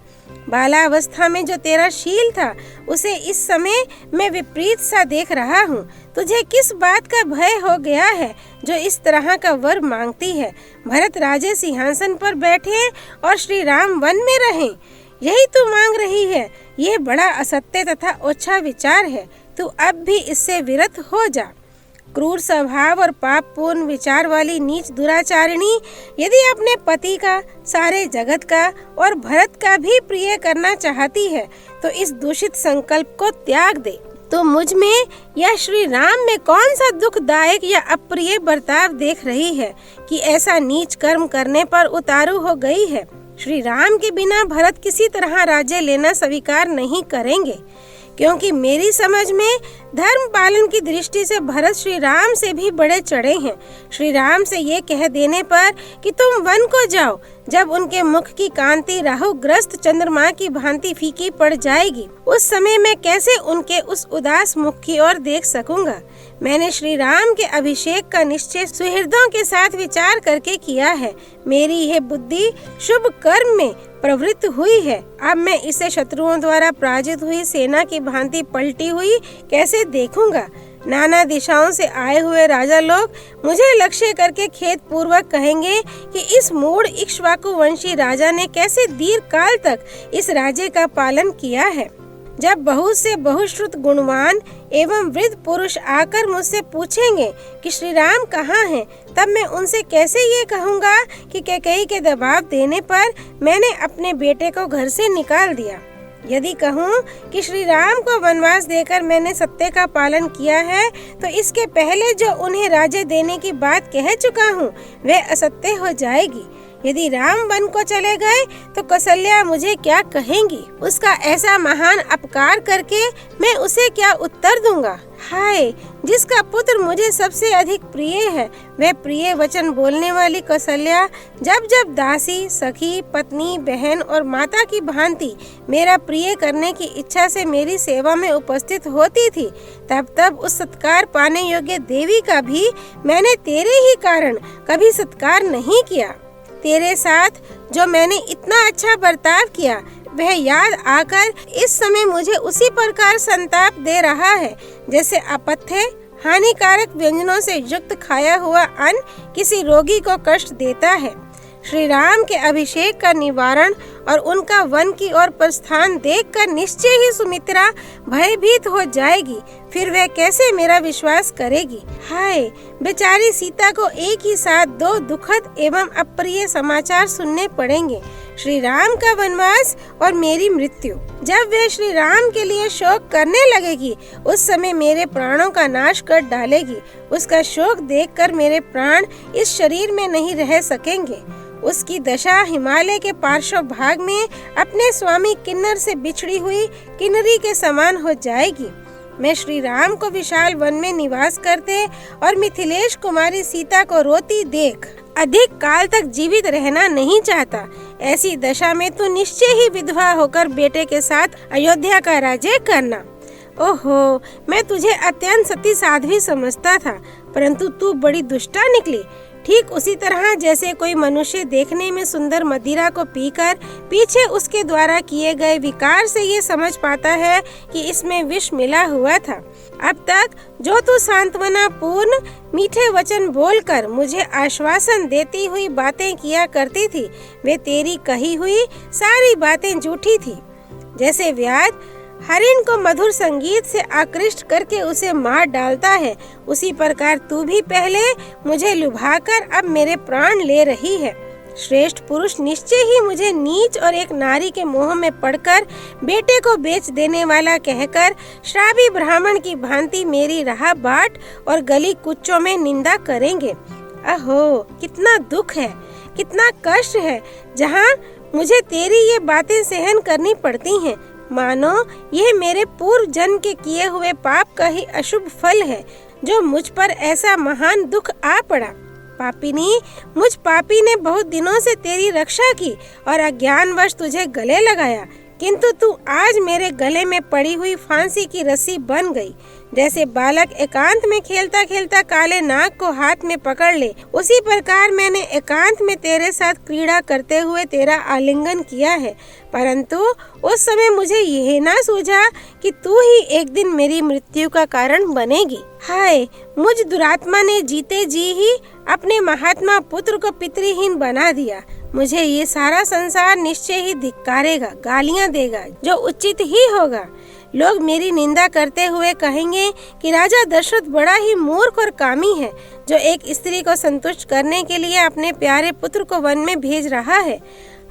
S1: बालावस्था में जो तेरा शील था उसे इस समय मैं विपरीत सा देख रहा हूँ। तुझे किस बात का भय हो गया है जो इस तरह का वर मांगती है? भरत राजे सिंहासन पर बैठे और श्री राम वन में रहें, यही तू मांग रही है। ये बड़ा असत्य तथा ओछा विचार है। तू अब भी इससे विरत हो जा। क्रूर स्वभाव और पापपूर्ण विचार वाली नीच दुराचारिणी यदि अपने पति का, सारे जगत का और भरत का भी प्रिय करना चाहती है तो इस दूषित संकल्प को त्याग दे। तो मुझ में या श्री राम में कौन सा दुखदायक या अप्रिय बर्ताव देख रही है कि ऐसा नीच कर्म करने पर उतारू हो गई है? श्री राम के बिना भरत किसी तरह राज्य लेना स्वीकार नहीं करेंगे, क्योंकि मेरी समझ में धर्म पालन की दृष्टि से भरत श्री राम से भी बड़े चढ़े हैं। श्री राम से ये कह देने पर कि तुम वन को जाओ, जब उनके मुख की कांति राहुग्रस्त चंद्रमा की भांति फीकी पड़ जाएगी, उस समय मैं कैसे उनके उस उदास मुख की ओर देख सकूंगा? मैंने श्री राम के अभिषेक का निश्चय सुहृदों के साथ विचार करके किया है। मेरी यह बुद्धि शुभ कर्म में प्रवृत्त हुई है। अब मैं इसे शत्रुओं द्वारा पराजित हुई सेना की भांति पलटी हुई कैसे देखूंगा? नाना दिशाओं से आए हुए राजा लोग मुझे लक्ष्य करके खेद पूर्वक कहेंगे कि इस मूढ़ इक्ष्वाकु वंशी राजा ने कैसे दीर्घ काल तक इस राज्य का पालन किया है। जब बहुत से बहुश्रुत गुणवान एवं वृद्ध पुरुष आकर मुझसे पूछेंगे कि श्री राम कहाँ हैं, तब मैं उनसे कैसे ये कहूँगा कि कैकेयी के दबाव देने पर मैंने अपने बेटे को घर से निकाल दिया। यदि कहूँ कि श्री राम को वनवास देकर मैंने सत्य का पालन किया है, तो इसके पहले जो उन्हें राज्य देने की बात कह चुका हूँ वह असत्य हो जाएगी। यदि राम वन को चले गए तो कौशल्या मुझे क्या कहेंगी? उसका ऐसा महान अपकार करके मैं उसे क्या उत्तर दूंगा? हाय, जिसका पुत्र मुझे सबसे अधिक प्रिय है, वह प्रिय वचन बोलने वाली कौशल्या जब जब दासी, सखी, पत्नी, बहन और माता की भांति मेरा प्रिय करने की इच्छा से मेरी सेवा में उपस्थित होती थी, तब तब उस सत्कार पाने योग्य देवी का भी मैंने तेरे ही कारण कभी सत्कार नहीं किया। तेरे साथ जो मैंने इतना अच्छा बर्ताव किया वह याद आकर इस समय मुझे उसी प्रकार संताप दे रहा है जैसे अपथ्य हानिकारक व्यंजनों से युक्त खाया हुआ अन्न किसी रोगी को कष्ट देता है। श्री राम के अभिषेक का निवारण और उनका वन की ओर प्रस्थान देखकर निश्चय ही सुमित्रा भयभीत हो जाएगी, फिर वह कैसे मेरा विश्वास करेगी? हाय, बेचारी सीता को एक ही साथ दो दुखद एवं अप्रिय समाचार सुनने पड़ेंगे, श्री राम का वनवास और मेरी मृत्यु। जब वह श्री राम के लिए शोक करने लगेगी, उस समय मेरे प्राणों का नाश कर डालेगी। उसका शोक देखकर मेरे प्राण इस शरीर में नहीं रह सकेंगे। उसकी दशा हिमालय के पार्श्व भाग में अपने स्वामी किन्नर से बिछड़ी हुई किन्नरी के समान हो जाएगी। मैं श्री राम को विशाल वन में निवास करते और मिथिलेश कुमारी सीता को रोती देख अधिक काल तक जीवित रहना नहीं चाहता। ऐसी दशा में तो निश्चय ही विधवा होकर बेटे के साथ अयोध्या का राज्य करना। ओहो, मैं तुझे अत्यंत सती साध्वी समझता था, परंतु तू बड़ी दुष्टा निकली। ठीक उसी तरह जैसे कोई मनुष्य देखने में सुंदर मदिरा को पीकर पीछे उसके द्वारा किए गए विकार से ये समझ पाता है कि इसमें विष मिला हुआ था। अब तक जो तू सांत्वना पूर्ण मीठे वचन बोलकर मुझे आश्वासन देती हुई बातें किया करती थी, वे तेरी कही हुई सारी बातें झूठी थी। जैसे व्याध हरिण को मधुर संगीत से आकृष्ट करके उसे मार डालता है, उसी प्रकार तू भी पहले मुझे लुभाकर अब मेरे प्राण ले रही है। श्रेष्ठ पुरुष निश्चय ही मुझे नीच और एक नारी के मोह में पड़कर बेटे को बेच देने वाला कहकर श्रावी ब्राह्मण की भांति मेरी राह बाट और गली कुच्चों में निंदा करेंगे। अहो, कितना दुख है, कितना कष्ट है, जहाँ मुझे तेरी ये बातें सहन करनी पड़ती हैं। मानो यह मेरे पूर्व जन्म के किए हुए पाप का ही अशुभ फल है जो मुझ पर ऐसा महान दुख आ पड़ा। पापिनी, मुझ पापी ने बहुत दिनों से तेरी रक्षा की और अज्ञानवश तुझे गले लगाया, किंतु तू आज मेरे गले में पड़ी हुई फांसी की रस्सी बन गई। जैसे बालक एकांत में खेलता खेलता काले नाग को हाथ में पकड़ ले, उसी प्रकार मैंने एकांत में तेरे साथ क्रीड़ा करते हुए तेरा आलिंगन किया है, परंतु उस समय मुझे यह ना सूझा कि तू ही एक दिन मेरी मृत्यु का कारण बनेगी। हाय, मुझ दुरात्मा ने जीते जी ही अपने महात्मा पुत्र को पितृहीन बना दिया। मुझे ये सारा संसार निश्चय ही धिक्कारेगा, गालियाँ देगा, जो उचित ही होगा। लोग मेरी निंदा करते हुए कहेंगे कि राजा दशरथ बड़ा ही मूर्ख और कामी है, जो एक स्त्री को संतुष्ट करने के लिए अपने प्यारे पुत्र को वन में भेज रहा है।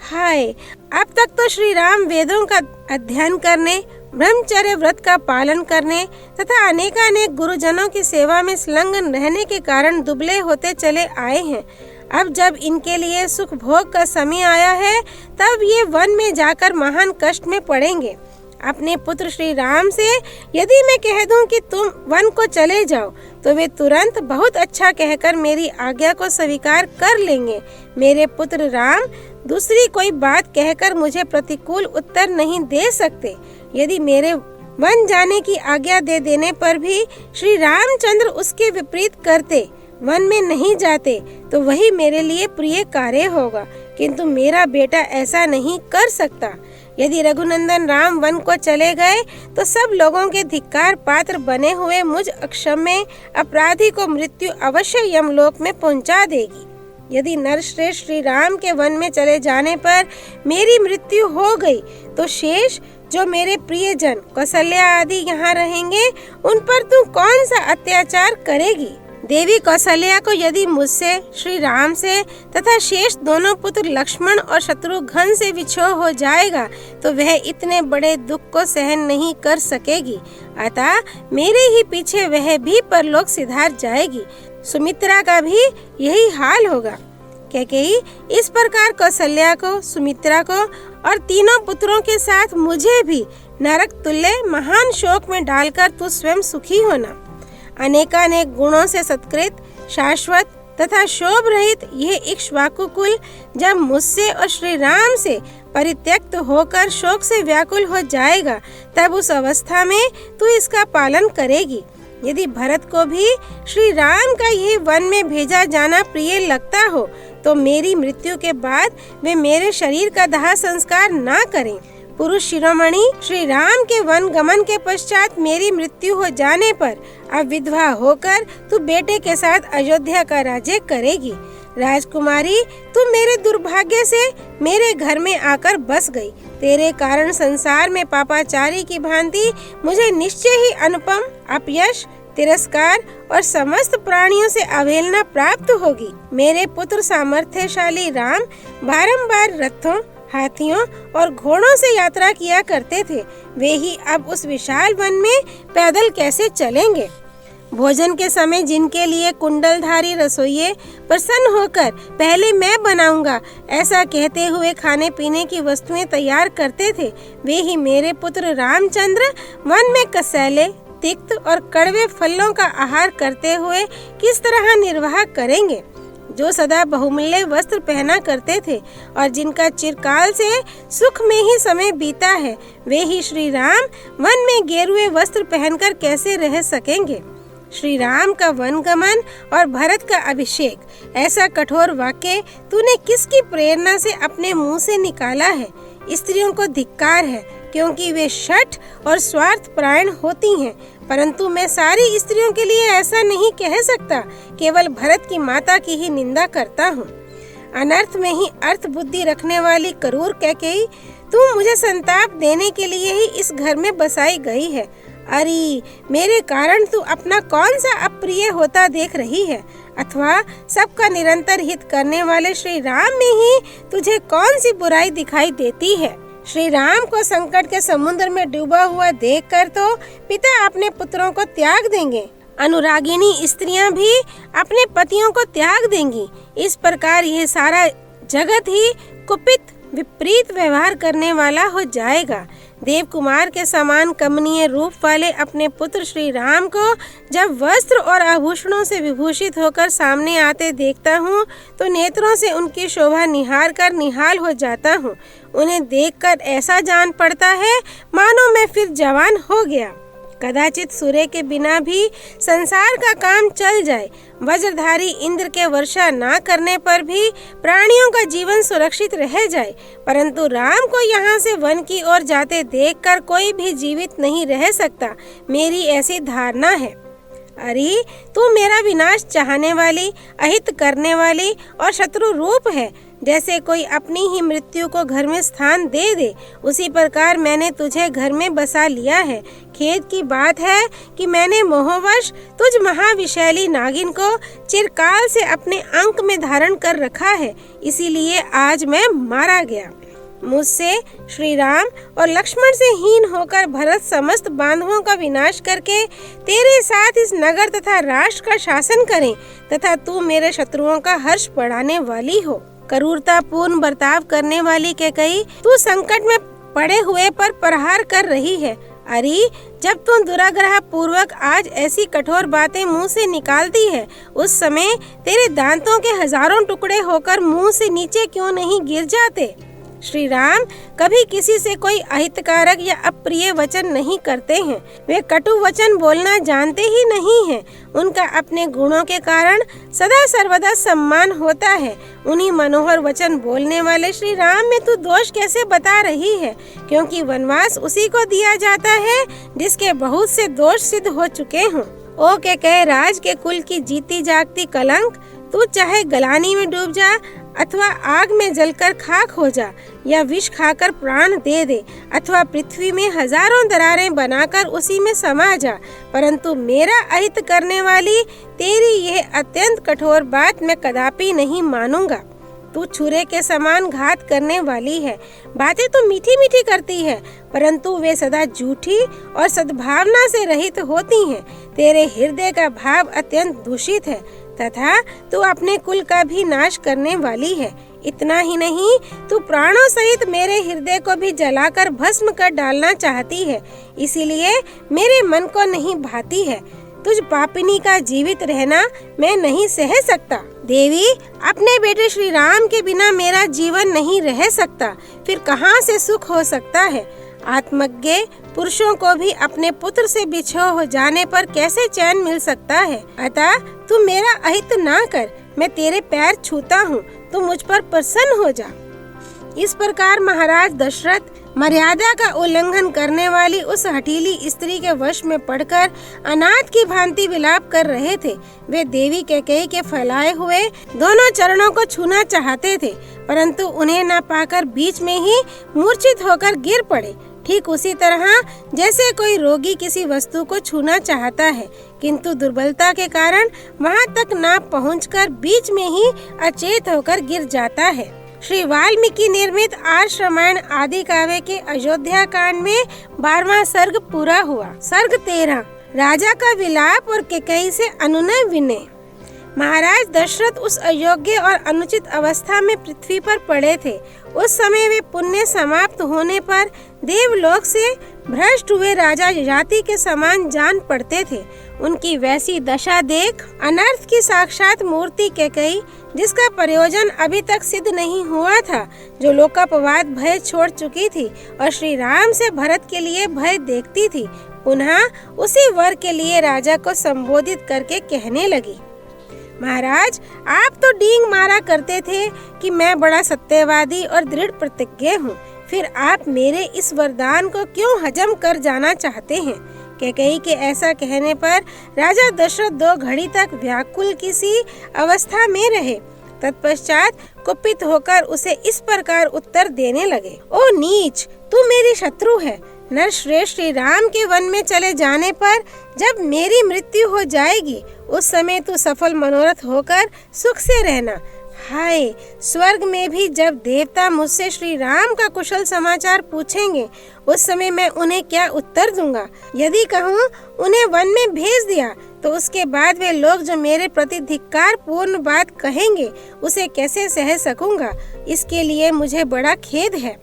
S1: हाय, अब तक तो श्री राम वेदों का अध्ययन करने, ब्रह्मचर्य व्रत का पालन करने तथा अनेकानेक गुरुजनों की सेवा में संलग्न रहने के कारण दुबले होते चले आए हैं। अब जब इनके लिए सुख भोग का समय आया है, तब ये वन में जाकर महान कष्ट में पड़ेंगे। अपने पुत्र श्री राम से यदि मैं कह दूं कि तुम वन को चले जाओ, तो वे तुरंत बहुत अच्छा कहकर मेरी आज्ञा को स्वीकार कर लेंगे। मेरे पुत्र राम दूसरी कोई बात कहकर मुझे प्रतिकूल उत्तर नहीं दे सकते। यदि मेरे वन जाने की आज्ञा दे देने पर भी श्री रामचंद्र उसके विपरीत करते, वन में नहीं जाते, तो वही मेरे लिए प्रिय कार्य होगा, किंतु मेरा बेटा ऐसा नहीं कर सकता। यदि रघुनंदन राम वन को चले गए, तो सब लोगों के धिक्कार पात्र बने हुए मुझ अक्षम्य अपराधी को मृत्यु अवश्य यमलोक में पहुंचा देगी। यदि नरश्रेष्ठ श्री राम के वन में चले जाने पर मेरी मृत्यु हो गई तो शेष जो मेरे प्रियजन कौशल्या आदि यहाँ रहेंगे उन पर तू कौन सा अत्याचार करेगी। देवी कौशल्या को यदि मुझसे, श्री राम से तथा शेष दोनों पुत्र लक्ष्मण और शत्रुघ्न से विछोह हो जाएगा तो वह इतने बड़े दुख को सहन नहीं कर सकेगी। अतः मेरे ही पीछे वह भी परलोक सिधार जाएगी। सुमित्रा का भी यही हाल होगा। कैकेयी इस प्रकार कौशल्या को, सुमित्रा को और तीनों पुत्रों के साथ मुझे भी नरक तुल्य महान शोक में डालकर तू स्वयं सुखी होना। अनेकानेक गुणों से सत्कृत, शाश्वत तथा शोभ रहित यह इक्ष्वाकु कुल जब मुझसे और श्री राम से परित्यक्त होकर शोक से व्याकुल हो जाएगा तब उस अवस्था में तू इसका पालन करेगी। यदि भरत को भी श्री राम का यही वन में भेजा जाना प्रिय लगता हो तो मेरी मृत्यु के बाद वे मेरे शरीर का दाह संस्कार ना करें। पुरुष शिरोमणि श्री राम के वन गमन के पश्चात मेरी मृत्यु हो जाने पर अब विधवा होकर तू बेटे के साथ अयोध्या का राज्य करेगी। राजकुमारी, तू मेरे दुर्भाग्य से मेरे घर में आकर बस गई। तेरे कारण संसार में पापाचारी की भांति मुझे निश्चय ही अनुपम अपयश, तिरस्कार और समस्त प्राणियों से अवहेलना प्राप्त होगी। मेरे पुत्र सामर्थ्यशाली राम बारंबार रथों, हाथियों और घोड़ों से यात्रा किया करते थे। वे ही अब उस विशाल वन में पैदल कैसे चलेंगे। भोजन के समय जिनके लिए कुंडलधारी रसोइये प्रसन्न होकर पहले मैं बनाऊंगा ऐसा कहते हुए खाने पीने की वस्तुएं तैयार करते थे, वे ही मेरे पुत्र रामचंद्र वन में कसैले, तिक्त और कड़वे फलों का आहार करते हुए किस तरह निर्वाह करेंगे। जो सदा बहुमूल्य वस्त्र पहना करते थे और जिनका चिरकाल से सुख में ही समय बीता है, वे ही श्री राम वन में गेरुए वस्त्र पहनकर कैसे रह सकेंगे। श्री राम का वन गमन और भरत का अभिषेक, ऐसा कठोर वाक्य तूने किसकी प्रेरणा से अपने मुंह से निकाला है। स्त्रियों को धिक्कार है क्योंकि वे शठ और स्वार्थ परायण होती हैं, परंतु मैं सारी स्त्रियों के लिए ऐसा नहीं कह सकता, केवल भरत की माता की ही निंदा करता हूँ। अनर्थ में ही अर्थ बुद्धि रखने वाली करूर कैकेयी, तू मुझे संताप देने के लिए ही इस घर में बसाई गई है। अरे मेरे कारण तू अपना कौन सा अप्रिय होता देख रही है, अथवा सबका निरंतर हित करने वाले श्री राम में ही तुझे कौन सी बुराई दिखाई देती है। श्री राम को संकट के समुद्र में डूबा हुआ देखकर तो पिता अपने पुत्रों को त्याग देंगे, अनुरागिनी स्त्रियां भी अपने पतियों को त्याग देंगी। इस प्रकार यह सारा जगत ही कुपित विपरीत व्यवहार करने वाला हो जाएगा। देव कुमार के समान कमनीय रूप वाले अपने पुत्र श्री राम को जब वस्त्र और आभूषणों से विभूषित होकर सामने आते देखता हूँ तो नेत्रों से उनकी शोभा निहार कर निहाल हो जाता हूँ। उन्हें देखकर ऐसा जान पड़ता है मानो मैं फिर जवान हो गया। कदाचित सूर्य के बिना भी संसार का काम चल जाए, वज्रधारी इंद्र के वर्षा ना करने पर भी प्राणियों का जीवन सुरक्षित रह जाए, परंतु राम को यहाँ से वन की ओर जाते देखकर कोई भी जीवित नहीं रह सकता, मेरी ऐसी धारणा है। अरे तू मेरा विनाश चाहने वाली, अहित करने वाली और शत्रु रूप है। जैसे कोई अपनी ही मृत्यु को घर में स्थान दे दे, उसी प्रकार मैंने तुझे घर में बसा लिया है। खेद की बात है कि मैंने मोहवश तुझ महाविशैली नागिन को चिरकाल से अपने अंक में धारण कर रखा है, इसीलिए आज मैं मारा गया। मुझसे श्री राम और लक्ष्मण से हीन होकर भरत समस्त बांधवों का विनाश करके तेरे साथ इस नगर तथा राष्ट्र का शासन करें तथा तू मेरे शत्रुओं का हर्ष बढ़ाने वाली हो। क्रूरता पूर्ण बर्ताव करने वाली कैकेयी, तू संकट में पड़े हुए पर प्रहार कर रही है। अरे जब तू दुराग्रह पूर्वक आज ऐसी कठोर बातें मुंह से निकालती है, उस समय तेरे दांतों के हजारों टुकड़े होकर मुंह से नीचे क्यों नहीं गिर जाते। श्री राम कभी किसी से कोई अहितकारक या अप्रिय वचन नहीं करते हैं, वे कटु वचन बोलना जानते ही नहीं हैं। उनका अपने गुणों के कारण सदा सर्वदा सम्मान होता है। उन्हीं मनोहर वचन बोलने वाले श्री राम में तू दोष कैसे बता रही है, क्योंकि वनवास उसी को दिया जाता है जिसके बहुत से दोष सिद्ध हो चुके हों। ओ के कह राज के कुल की जीती जागती कलंक, तू चाहे गलानी में डूब जा अथवा आग में जलकर खाक हो जा, या विष खाकर प्राण दे दे, अथवा पृथ्वी में हजारों दरारें बनाकर उसी में समा जा, परंतु मेरा अहित करने वाली तेरी यह अत्यंत कठोर बात मैं कदापि नहीं मानूंगा। तू छुरे के समान घात करने वाली है। बातें तो मीठी मीठी करती है, परंतु वे सदा झूठी और सद्भावना से रहित होती हैं। तेरे हृदय का भाव अत्यंत दूषित है तथा तू अपने कुल का भी नाश करने वाली है। इतना ही नहीं, तू प्राणों सहित मेरे हृदय को भी जलाकर भस्म कर डालना चाहती है, इसीलिए मेरे मन को नहीं भाती है। तुझ पापिनी का जीवित रहना मैं नहीं सह सकता। देवी, अपने बेटे श्री राम के बिना मेरा जीवन नहीं रह सकता, फिर कहाँ से सुख हो सकता है। आत्मज्ञ पुरुषों को भी अपने पुत्र से बिछो हो जाने पर कैसे चैन मिल सकता है। अतः तू मेरा अहित ना कर, मैं तेरे पैर छूता हूँ, तू मुझ पर प्रसन्न हो जा। इस प्रकार महाराज दशरथ मर्यादा का उल्लंघन करने वाली उस हठीली स्त्री के वश में पड़कर अनाथ की भांति विलाप कर रहे थे। वे देवी कैकेयी के फैलाए हुए दोनों चरणों को छूना चाहते थे, परंतु उन्हें न पाकर बीच में ही मूर्छित होकर गिर पड़े। ठीक उसी तरह जैसे कोई रोगी किसी वस्तु को छूना चाहता है, किंतु दुर्बलता के कारण वहां तक न पहुंचकर बीच में ही अचेत होकर गिर जाता है। श्री वाल्मीकि निर्मित आर्ष रामायण आदि काव्य के अयोध्या कांड में 12वां सर्ग पूरा हुआ। सर्ग 13, राजा का विलाप और कैकेयी से अनुनय विनय। महाराज दशरथ उस अयोग्य और अनुचित अवस्था में पृथ्वी पर पड़े थे। उस समय वे पुण्य समाप्त होने पर देवलोक से भ्रष्ट हुए राजा जाति के समान जान पड़ते थे। उनकी वैसी दशा देख अनर्थ की साक्षात मूर्ति कैकेयी, जिसका प्रयोजन अभी तक सिद्ध नहीं हुआ था, जो लोकापवाद भय छोड़ चुकी थी और श्री राम से भरत के लिए भय देखती थी, पुनः उसी वर के लिए राजा को संबोधित करके कहने लगी, महाराज, आप तो डींग मारा करते थे कि मैं बड़ा सत्यवादी और दृढ़ प्रतिज्ञ हूँ, फिर आप मेरे इस वरदान को क्यों हजम कर जाना चाहते हैं। कैकेयी के ऐसा कहने पर राजा दशरथ 2 घड़ी तक व्याकुल की सी अवस्था में रहे। तत्पश्चात कुपित होकर उसे इस प्रकार उत्तर देने लगे, ओ नीच, तू मेरी शत्रु है। नरश्रेष्ठ श्री राम के वन में चले जाने पर जब मेरी मृत्यु हो जाएगी, उस समय तू सफल मनोरथ होकर सुख से रहना। हाय, स्वर्ग में भी जब देवता मुझसे श्री राम का कुशल समाचार पूछेंगे, उस समय मैं उन्हें क्या उत्तर दूंगा। यदि कहूँ उन्हें वन में भेज दिया, तो उसके बाद वे लोग जो मेरे प्रति धिक्कार पूर्ण बात कहेंगे, उसे कैसे सह सकूंगा। इसके लिए मुझे बड़ा खेद है।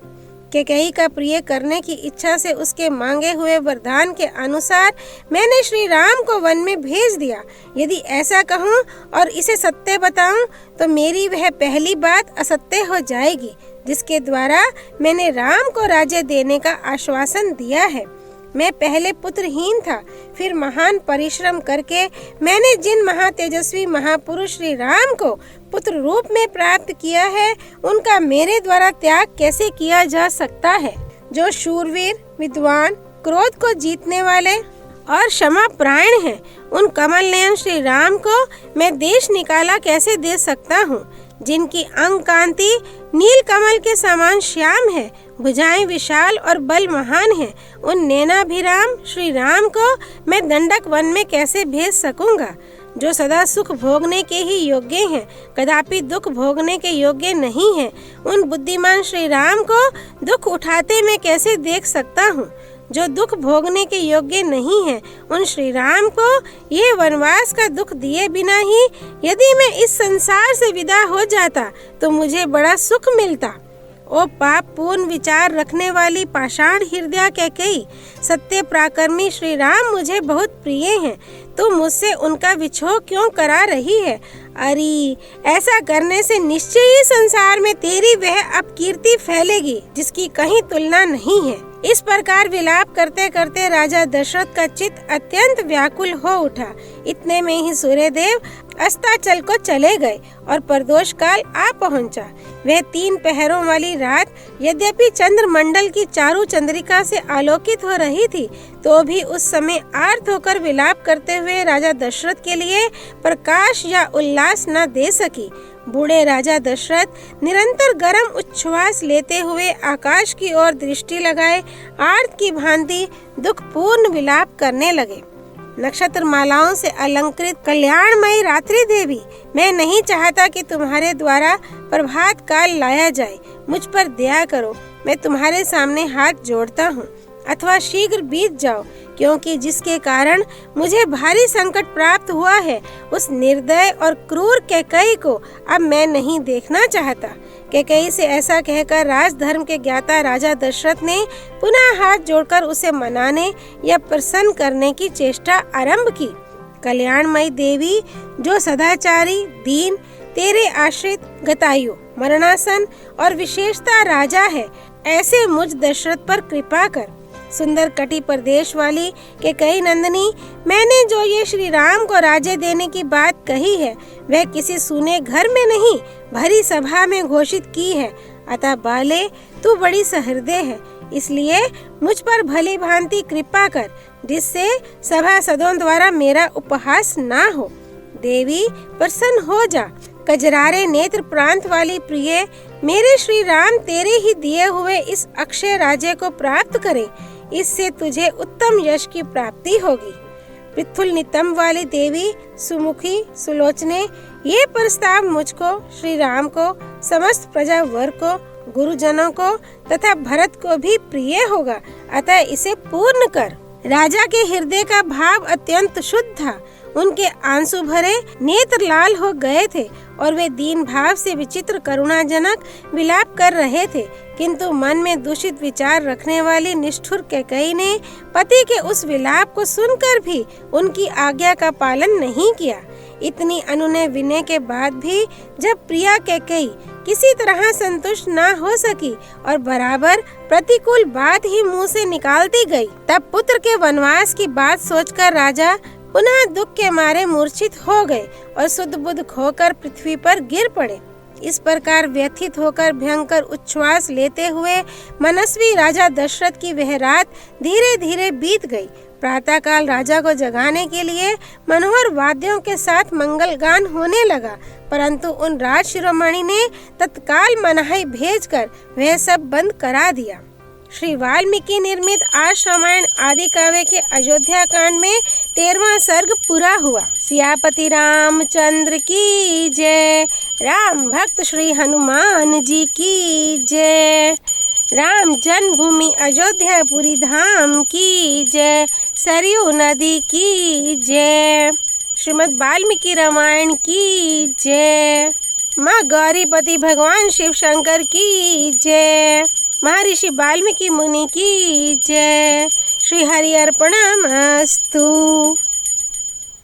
S1: कैकेयी का प्रिय करने की इच्छा से उसके मांगे हुए वरदान के अनुसार मैंने श्री राम को वन में भेज दिया। यदि ऐसा कहूँ और इसे सत्य बताऊं, तो मेरी वह पहली बात असत्य हो जाएगी, जिसके द्वारा मैंने राम को राज्य देने का आश्वासन दिया है। मैं पहले पुत्रहीन था, फिर महान परिश्रम करके मैंने जिन महातेजस्वी महापुरुष श्री राम को पुत्र रूप में प्राप्त किया है, उनका मेरे द्वारा त्याग कैसे किया जा सकता है। जो शूरवीर, विद्वान, क्रोध को जीतने वाले और क्षमा प्राण हैं, उन कमल नयन श्री राम को मैं देश निकाला कैसे दे सकता हूँ। जिनकी अंग कांति नील कमल के समान श्याम है, भुजाएं विशाल और बल महान है, उन नैनाभिराम श्री राम को मैं दंडक वन में कैसे भेज सकूंगा। जो सदा सुख भोगने के ही योग्य हैं, कदापि दुख भोगने के योग्य नहीं हैं, उन बुद्धिमान श्री राम को दुख उठाते मैं कैसे देख सकता हूँ। जो दुख भोगने के योग्य नहीं है, उन श्री राम को ये वनवास का दुख दिए बिना ही यदि मैं इस संसार से विदा हो जाता, तो मुझे बड़ा सुख मिलता। ओ पाप पूर्ण विचार रखने वाली पाषाण हृदय कैकेयी, सत्य पराक्रमी श्री राम मुझे बहुत प्रिय हैं, तो मुझसे उनका विछोह क्यों करा रही है। अरे, ऐसा करने से निश्चय ही संसार में तेरी वह अपकीर्ति फैलेगी, जिसकी कहीं तुलना नहीं है। इस प्रकार विलाप करते करते राजा दशरथ का चित्त अत्यंत व्याकुल हो उठा। इतने में ही सूर्यदेव अस्ताचल को चले गए और प्रदोष काल आ पहुंचा। वह 3 पहरों वाली रात यद्यपि चंद्रमंडल की चारों चंद्रिका से आलोकित हो रही थी, तो भी उस समय आर्त होकर विलाप करते हुए राजा दशरथ के लिए प्रकाश या उल्लास न दे सकी। बूढ़े राजा दशरथ निरंतर गर्म उच्छ्वास लेते हुए आकाश की ओर दृष्टि लगाए आर्त की भांति दुखपूर्ण विलाप करने लगे। नक्षत्र मालाओं से अलंकृत कल्याणमयी रात्रि देवी, मैं नहीं चाहता कि तुम्हारे द्वारा प्रभात काल लाया जाए। मुझ पर दया करो, मैं तुम्हारे सामने हाथ जोड़ता हूँ, अथवा शीघ्र बीत जाओ, क्योंकि जिसके कारण मुझे भारी संकट प्राप्त हुआ है, उस निर्दय और क्रूर कैकेयी को अब मैं नहीं देखना चाहता। कैकेयी से ऐसा कहकर राजधर्म के ज्ञाता राजा दशरथ ने पुनः हाथ जोड़कर उसे मनाने या प्रसन्न करने की चेष्टा आरंभ की। कल्याणमयी देवी, जो सदाचारी, दीन, तेरे आश्रित, गतायु, मरणासन और विशेषता राजा है, ऐसे मुझ दशरथ पर कृपा कर। सुंदर कटी प्रदेश वाली कैकेयी नंदिनी, मैंने जो ये श्री राम को राज्य देने की बात कही है, वह किसी सुने घर में नहीं, भरी सभा में घोषित की है। अतः बाले, तू बड़ी सहृदय है, इसलिए मुझ पर भली भांति कृपा कर, जिससे सभासदों द्वारा मेरा उपहास ना हो। देवी, प्रसन्न हो जा। कजरारे नेत्र प्रांत वाली प्रिय, मेरे श्री राम तेरे ही दिए हुए इस अक्षय राज्य को प्राप्त करें, इससे तुझे उत्तम यश की प्राप्ति होगी। पृथुल नितंब वाली देवी, सुमुखी, सुलोचने, ये प्रस्ताव मुझको, श्री राम को, समस्त प्रजा वर्ग को, गुरुजनों को तथा भरत को भी प्रिय होगा, अतः इसे पूर्ण कर। राजा के हृदय का भाव अत्यंत शुद्ध था। उनके आंसू भरे नेत्र लाल हो गए थे और वे दीन भाव से विचित्र करुणाजनक विलाप कर रहे थे, किंतु मन में दूषित विचार रखने वाली निष्ठुर कैकेयी ने पति के उस विलाप को सुनकर भी उनकी आज्ञा का पालन नहीं किया। इतनी अनुनय विनय के बाद भी जब प्रिया कैकेयी किसी तरह संतुष्ट न हो सकी और बराबर प्रतिकूल बात ही मुंह से निकालती गई, तब पुत्र के वनवास की बात सोचकर राजा पुनः दुख के मारे मूर्छित हो गए और शुद्ध बुद्ध खोकर पृथ्वी पर गिर पड़े। इस प्रकार व्यथित होकर भयंकर उच्छ्वास लेते हुए मनस्वी राजा दशरथ की वह रात धीरे धीरे बीत गई। प्रातःकाल राजा को जगाने के लिए मनोहर वाद्यों के साथ मंगल गान होने लगा, परंतु उन राज शिरोमणि ने तत्काल मनाही भेजकर वह सब बंद करा दिया। श्री वाल्मीकि निर्मित आर्ष रामायण आदि काव्य के अयोध्या कांड में 13वां सर्ग पूरा हुआ। सियापति रामचंद्र की जय। राम भक्त श्री हनुमान जी की जय। राम जन्मभूमि अयोध्यापुरी धाम की जय। सरयू नदी की जय। श्रीमद् वाल्मीकि रामायण की जय। माँ गौरीपति भगवान शिव शंकर की जय। महर्षि वाल्मीकि मुनि की जय। श्री हरि अर्पणमस्तु।